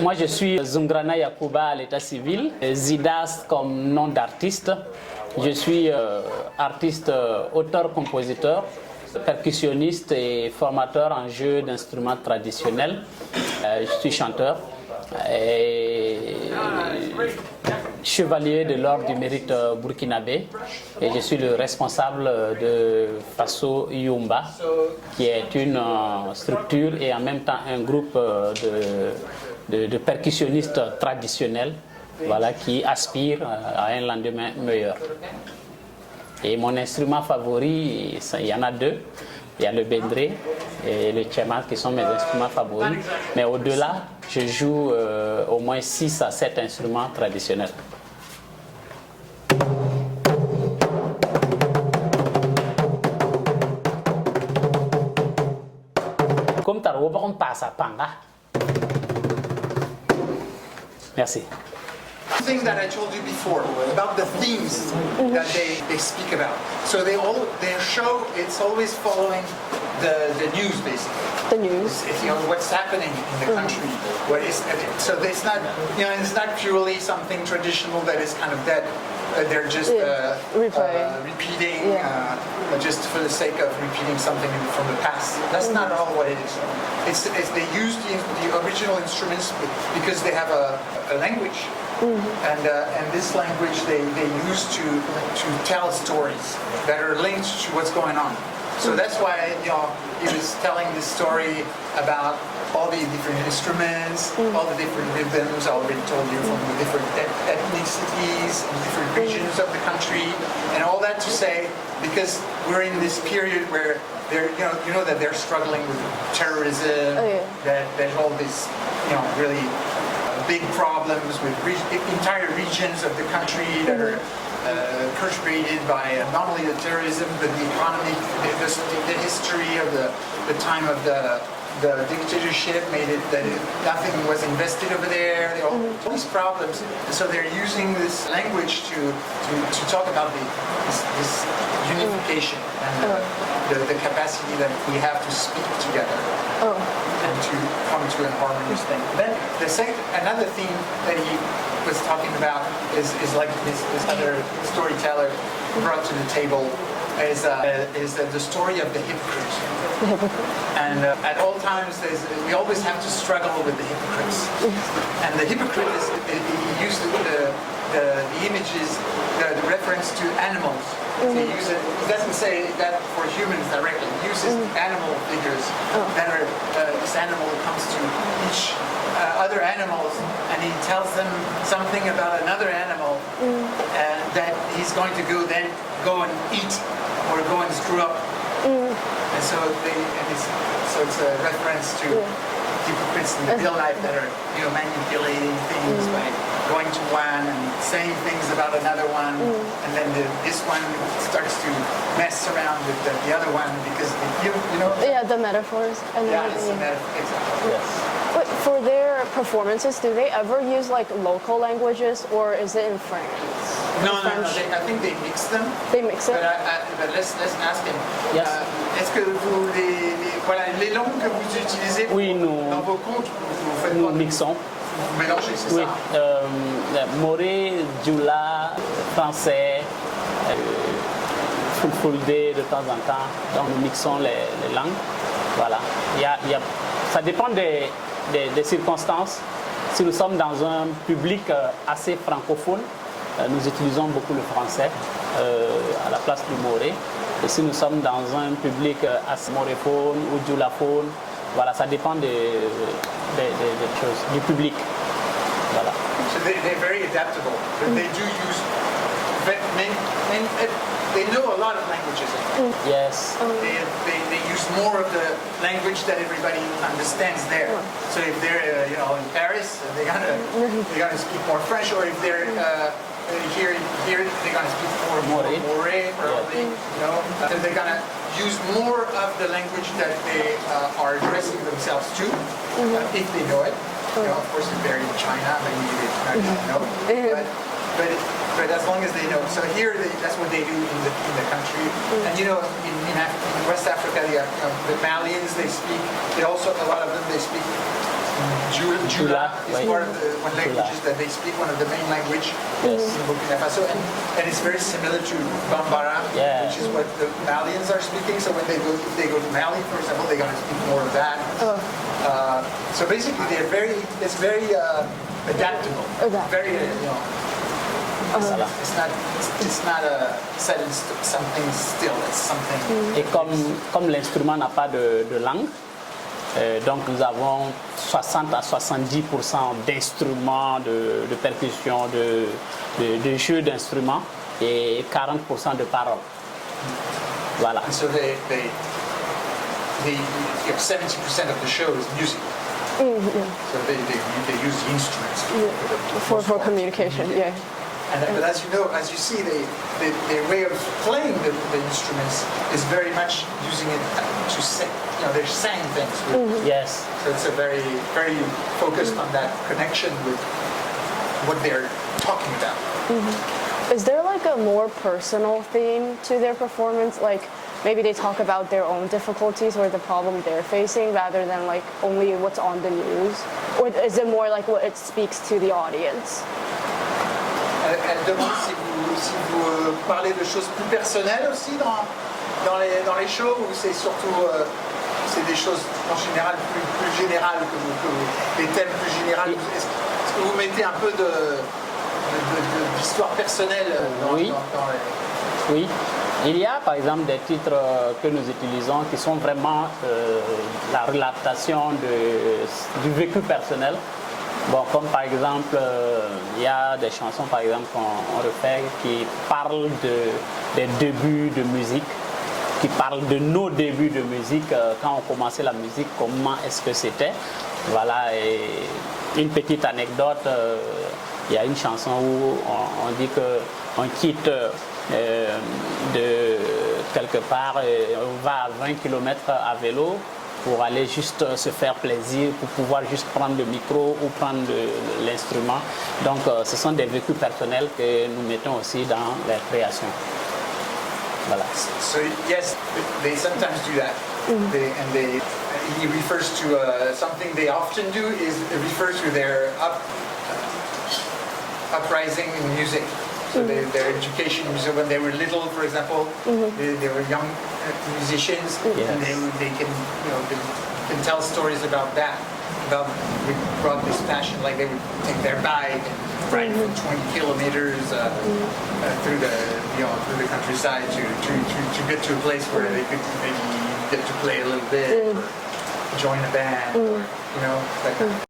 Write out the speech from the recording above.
Moi, je suis Zoungrana Yacouba à l'état civil, Zidas comme nom d'artiste. Je suis artiste, auteur-compositeur, percussionniste et formateur en jeu d'instruments traditionnels. Je suis chanteur et chevalier de l'ordre du mérite burkinabé et je suis le responsable de Faso Yumba, qui est une structure et en même temps un groupe de percussionnistes traditionnels, voilà, qui aspirent à un lendemain meilleur. Et mon instrument favori, il y en a deux. Il y a le bendré et le tchéma qui sont mes instruments favoris. Mais au-delà, je joue au moins 6 à 7 instruments traditionnels. Comme Traoré, on passe à Panga. Merci. Thing that I told you before about the themes that they speak about. So their show, it's always following the news basically. The news. It's, what's happening in the country. What is so it's not it's not purely something traditional that is kind of dead. They're just repeating just for the sake of repeating something from the past. That's not all what it is. It's they use the original instruments because they have a language. And this language they use to tell stories that are linked to what's going on. So that's why he was telling this story about all the different instruments, all the different rhythms. I already told you from the different ethnicities and different regions of the country, and all that to say because we're in this period where they're that they're struggling with terrorism, that there's all this really big problems with entire regions of the country that are perpetrated by not only the terrorism but the economic, the history of the time of the dictatorship made it that nothing was invested over there. All these problems, and so they're using this language to talk about this unification and the capacity that we have to speak together and to come to a harmonious thing. Then another theme that he was talking about is like this other storyteller brought to the table is the story of the hypocrite. And at all times, we always have to struggle with the hypocrites. And the hypocrite he used the images, the reference to animals. So he doesn't say that for humans directly. He uses animal figures that are this animal comes to each other animals and he tells them something about another animal and that he's going to go and eat or go and screw up. And so it's a reference to hypocrites in the real life that are manipulating things by going to one and saying things about another one, and then this one starts to mess around with the other one because Yeah, the metaphors. It's a metaphor. Exactly. Yes. But for their performances, do they ever use like local languages, or is it in French? No. I think they mix them. They mix it. But let's ask him. Yes. Est-ce que vous les langues que vous utilisez dans vos contes, vous faites Nous quoi? mixons. Vous mélangez, c'est Oui, ça? Moré, Djoula, français, fulfulde de temps en temps. Donc nous mixons les langues. Voilà. Ça dépend des circonstances. Si nous sommes dans un public assez francophone, nous utilisons beaucoup le français à la place du moré. Et si nous sommes dans un public assez moréphone ou djoulaphone, voilà, ça dépend des choses, du public. Voilà. So they're very adaptable. They do use, they know a lot of languages. Yes. They use more of the language that everybody understands there. So if they're in Paris, they're gonna speak more French, or if they're here they're gonna speak more Moré, probably. So they're gonna use more of the language that they are addressing themselves to, if they know it. Of course, if they're in China, maybe they don't know. But as long as they know. So here, that's what they do in the country. And in West Africa, the Malians, they speak. A lot of them, they speak Jula is part of the one languages that they speak, one of the main language in Burkina Faso, and it's very similar to Bambara, which is what the Malians are speaking. So when they go to Mali, for example, they're going to speak more of that. So basically, it's very adaptable. Very, it's not set in something still. It's something. Et comme l'instrument n'a pas de langue. Donc nous avons 60 à 70% d'instruments, de percussion, de jeux d'instruments et 40% de paroles. Voilà. And so 70% of the show is music. So they use the instruments for communication. Yeah. But as you know, as you see, their way of playing the instruments is very much using it to sing. They're saying things. Yes. So it's a very, very focused on that connection with what they're talking about. Is there like a more personal theme to their performance? Like maybe they talk about their own difficulties or the problem they're facing rather than like only what's on the news? Or is it more like what it speaks to the audience? Elle demande si vous parlez de choses plus personnelles aussi dans les shows, ou c'est surtout c'est des choses en général plus générales que des thèmes plus généraux. Est-ce que vous mettez un peu d'histoire personnelle dans les... Oui. Il y a par exemple des titres que nous utilisons qui sont vraiment la relatation du vécu personnel. Bon, comme par exemple, il y a des chansons par exemple qu'on refait qui parlent des débuts de musique, qui parlent de nos débuts de musique, quand on commençait la musique, comment est-ce que c'était. Voilà, et une petite anecdote, il y a une chanson où on dit qu'on quitte de quelque part, on va à 20 km à vélo, pour aller juste se faire plaisir, pour pouvoir juste prendre le micro ou prendre l'instrument. Donc ce sont des vécus personnels que nous mettons aussi dans les créations. Voilà. So yes, they sometimes do that. He refers to something they often do is refer to their uprising in music. So their education, so when they were little, for example, they were young musicians, and they can tell stories about that. We brought this passion, like they would take their bike and ride for 20 kilometers through the countryside to get to a place where they could maybe get to play a little bit, or join a band, or, that kind of